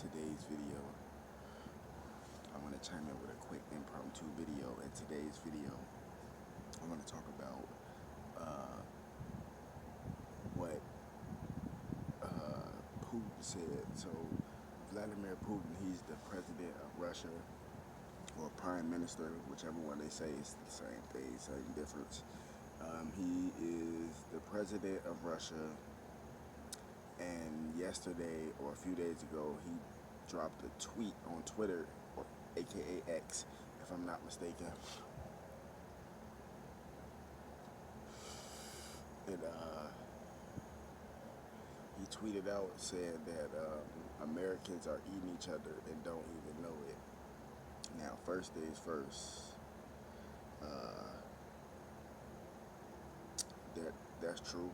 today's video. I want to chime in with a quick impromptu video. In today's video, I want to talk about what Putin said. So, Vladimir Putin, he's the president of Russia, or prime minister, whichever one they say, it's the same thing, same difference. He is the president of Russia, and yesterday, or a few days ago, he dropped a tweet on Twitter, or aka X, if I'm not mistaken. And he tweeted out, said that Americans are eating each other and don't even know it. Now, first things first, that's true.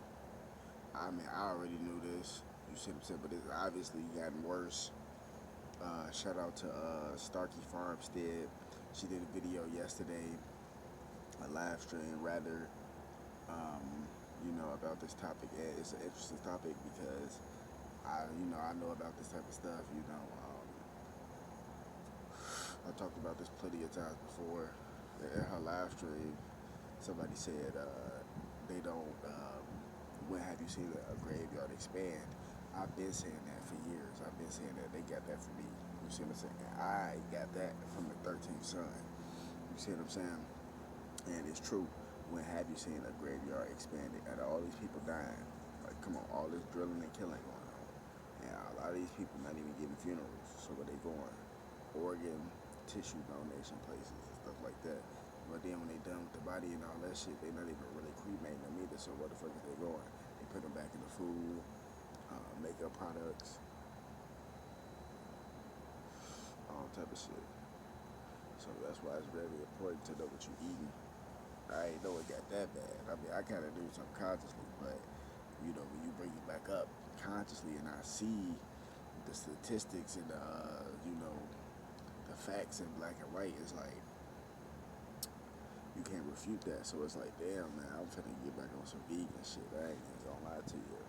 I mean, I already knew this. You see what I'm saying? But it's obviously gotten worse. Shout out to Starkey Farmstead. She did a video yesterday, a live stream rather, about this topic. And it's an interesting topic because I know about this type of stuff. I talked about this plenty of times before. In her live stream, somebody said they don't. When have you seen a graveyard expand? I've been saying that for years. I've been saying that. They got that for me. You see what I'm saying? I got that from the 13th son. You see what I'm saying? And it's true. When have you seen a graveyard expanded? Out of all these people dying, like, come on, all this drilling and killing going on, and a lot of these people not even getting funerals. So where they going? Organ, tissue donation places and stuff like that. But then when they done with the body and all that shit, they not even really cremating them either. So where the fuck is they going? They put them back in the food, makeup products, all type of shit. So that's why it's very important to know what you're eating. I ain't know it got that bad. I mean, I kind of do subconsciously, but when you bring it back up consciously, and I see the statistics and the facts in black and white, it's like you can't refute that. So it's like, damn, man, I'm finna get back on some vegan shit. I ain't even gonna lie to you.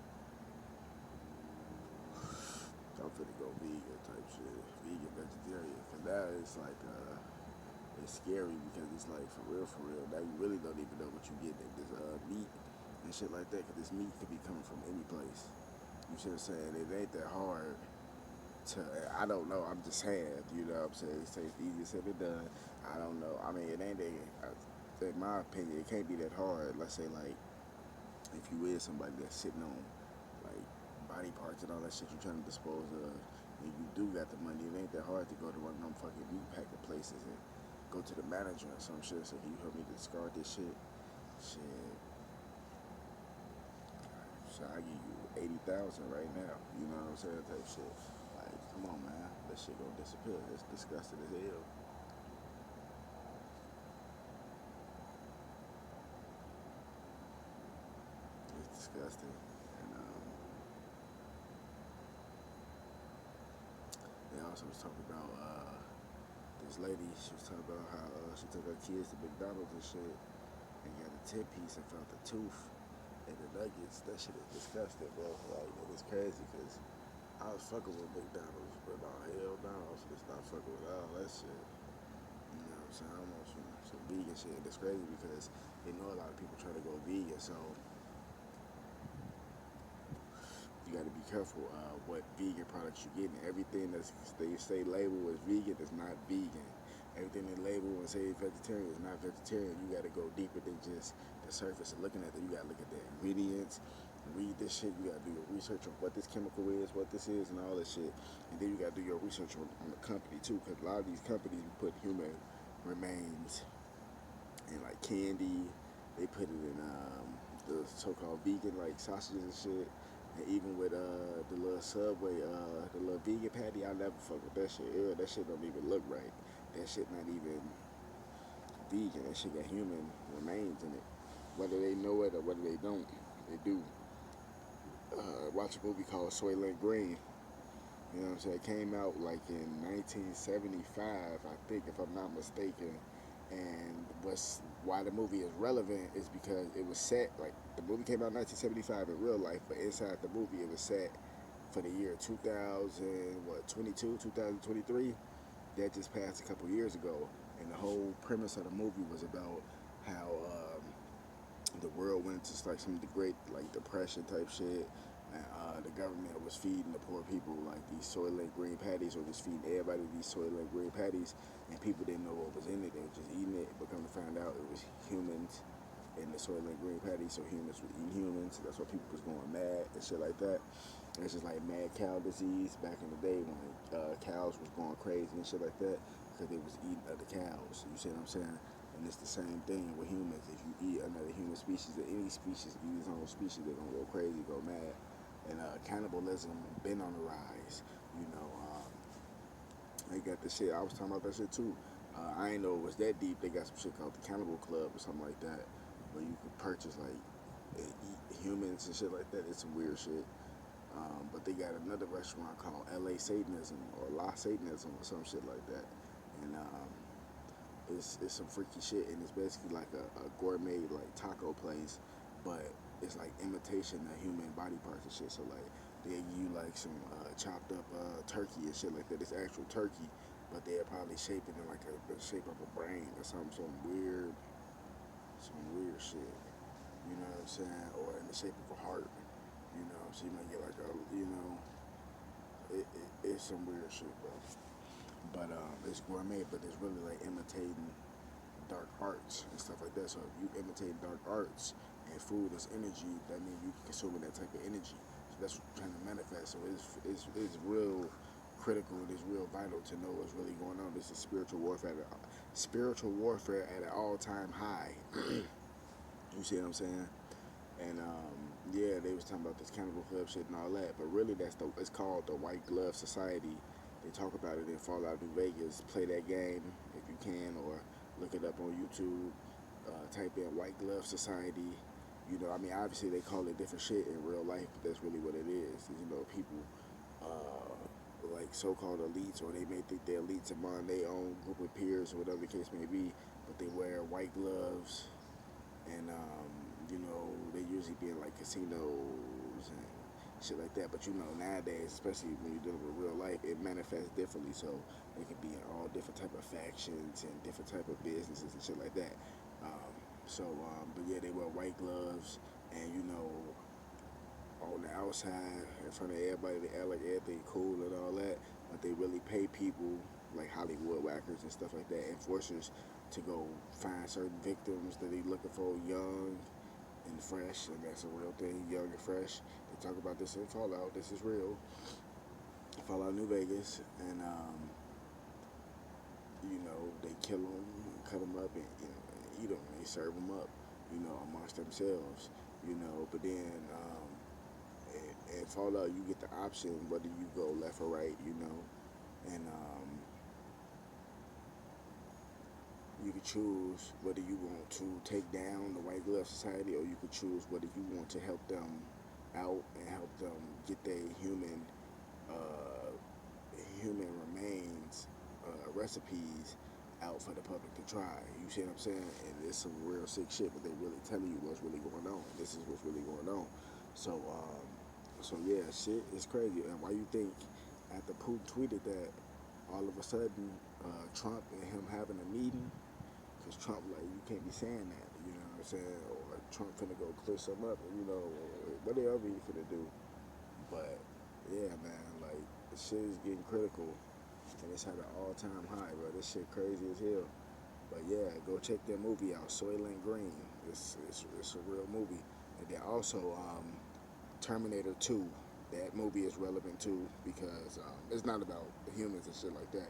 I'm finna go vegan type shit, vegan, vegetarian, cause that is like it's scary because it's like for real. Now you really don't even know what you get. This meat and shit like that, cause this meat could be coming from any place. You see what I'm saying? It ain't that hard to. I don't know. I'm just saying. You know what I'm saying? It's easier said than done. I don't know. I mean, it ain't that. In my opinion, it can't be that hard. Let's say like if you is somebody that's sitting on like body parts and all that shit you're trying to dispose of, and you do got the money, it ain't that hard to go to one of them fucking meat packing places and go to the manager or some shit, so can you help me discard this shit? Shit. So I give you 80,000 right now. You know what I'm saying? Type shit. Like, come on, man. That shit gonna disappear. It's disgusting as hell. It's disgusting. And they also was talking about this lady. She was talking about how she took her kids to McDonald's and shit, and got a 10-piece and found the tooth and the nuggets. That shit is disgusting, bro. Like, it's crazy because I was fucking with McDonald's, but hell no, I was just not fucking with all that shit. You know what I'm saying? I want some vegan shit. It's crazy because they know a lot of people try to go vegan, so you got to be careful what vegan products you get. Everything that they say labeled as vegan is not vegan. Everything they label and say vegetarian is not vegetarian. You got to go deeper than just the surface of looking at it. You got to look at the ingredients, read this shit. You got to do your research on what this chemical is, what this is, and all this shit. And then you got to do your research on the company too, because a lot of these companies put human remains in like candy. They put it in the so-called vegan like sausages and shit. And even with the little Subway, the little vegan patty, I never fuck with that shit. Ew, that shit don't even look right. That shit not even vegan. That shit got human remains in it. Whether they know it or whether they don't, they do. Watch a movie called Soylent Green. You know what I'm saying? It came out like in 1975, I think, if I'm not mistaken. And why the movie is relevant is because it was set, like, the movie came out in 1975 in real life, but inside the movie it was set for the year 2022, 2023. That just passed a couple years ago, and the whole premise of the movie was about how the world went into like some of the great like depression type shit. And, the government was feeding the poor people like these Soylent green patties, or just feeding everybody these Soylent green patties, and people didn't know what was in it. They were just eating it, but come to find out it was humans in the Soylent green patties, so humans were eating humans. That's why people was going mad and shit like that. And it's just like mad cow disease back in the day when cows was going crazy and shit like that because they was eating other cows. You see what I'm saying? And it's the same thing with humans. If you eat another human species, or any species eat its own species, they're gonna go crazy, go mad. And cannibalism been on the rise. You know, they got this shit. I was talking about that shit too. I ain't know it was that deep. They got some shit called the Cannibal Club or something like that, where you can purchase like and eat humans and shit like that. It's some weird shit. But they got another restaurant called LA Satanism or La Satanism or some shit like that. And it's some freaky shit, and it's basically like a gourmet like taco place, but it's like imitation of human body parts and shit. So like they give you like some chopped up turkey and shit like that. It's actual turkey, but they're probably shaping it like the shape of a brain or some weird shit. You know what I'm saying? Or in the shape of a heart. You know, so you might get like a, it's some weird shit, bro. But it's gourmet, but it's really like imitating dark arts and stuff like that. So if you imitate dark arts and food is energy, that means you consuming that type of energy. So that's what you're trying to manifest. So it's real critical and it's real vital to know what's really going on. This is spiritual warfare at an all-time high. You see what I'm saying? And yeah, they was talking about this Cannibal Club shit and all that, but really it's called the White Glove Society. They talk about it in Fallout New Vegas. Play that game if you can, or look it up on YouTube. Type in White Glove Society. You know, I mean, obviously they call it different shit in real life, but that's really what it is. You know, people like so-called elites, or they may think they're elites among their own group of peers, or whatever the case may be, but they wear white gloves, and you know, they usually be in like casinos and shit like that. But you know, nowadays, especially when you're dealing with real life, it manifests differently. So they can be in all different type of factions and different type of businesses and shit like that. But yeah, they wear white gloves, and you know, on the outside, in front of everybody, they act like everything cool and all that, but they really pay people like Hollywood whackers and stuff like that, enforcers, to go find certain victims that they looking for, young and fresh, and that's a real thing, young and fresh. They talk about this in Fallout. This is real. Fallout New Vegas, and you know, they kill them, cut them up, and eat them. They serve them up, you know, amongst themselves, you know. But then in Fallout, you get the option whether you go left or right, you know, and you could choose whether you want to take down the White Glove Society, or you could choose whether you want to help them out and help them get their human remains, recipes out for the public to try. You see what I'm saying? And it's some real sick shit, but they really telling you what's really going on. This is what's really going on. So yeah, shit is crazy. And why you think after Putin tweeted that, all of a sudden Trump and him having a meeting? Because Trump, like, you can't be saying that, you know what I'm saying? Or Trump finna go clear something up, and, you know, whatever he finna do. But, yeah, man, like, the shit is getting critical, and it's at an all-time high, bro. This shit crazy as hell. But, yeah, go check that movie out, Soylent Green. It's a real movie. And then also, Terminator 2. That movie is relevant, too, because it's not about the humans and shit like that.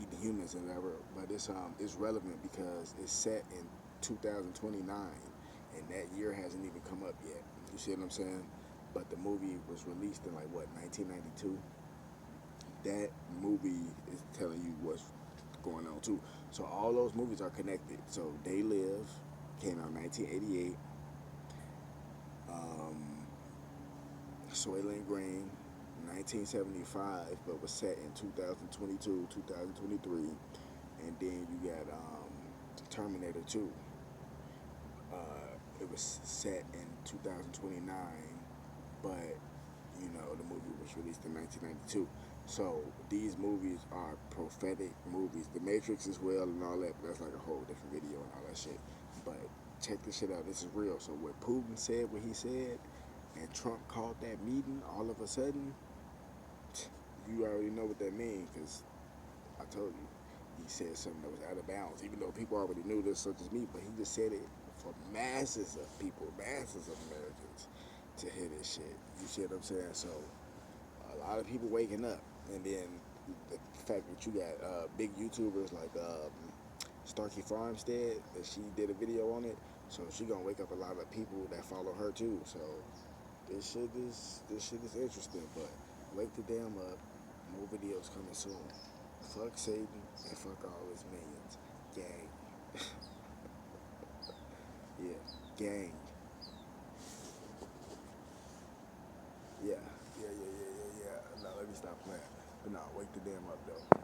Eating humans and whatever, but it's relevant because it's set in 2029, and that year hasn't even come up yet. You see what I'm saying? But the movie was released in like what, 1992. That movie is telling you what's going on too. So all those movies are connected. So They Live came out in 1988. Soylent Green, 1975, but was set in 2022, 2023, and then you got Terminator 2. It was set in 2029, but You know, the movie was released in 1992. So these movies are prophetic movies. The Matrix as well and all that, but that's like a whole different video and all that shit. But check this shit out. This is real. So what Putin said, what he said, and Trump called that meeting, all of a sudden, you already know what that means, because I told you, he said something that was out of bounds, even though people already knew this, such as me, but he just said it for masses of people, masses of Americans to hear this shit. You see what I'm saying? So a lot of people waking up, and then the fact that you got big YouTubers like Starkey Farmstead, that she did a video on it, so she gonna wake up a lot of people that follow her too. So this shit is interesting, but wake the damn up. More videos coming soon. Fuck Satan and fuck all his minions. Gang. Yeah, gang. Yeah. No, let me stop playing. But no, wake the damn up though.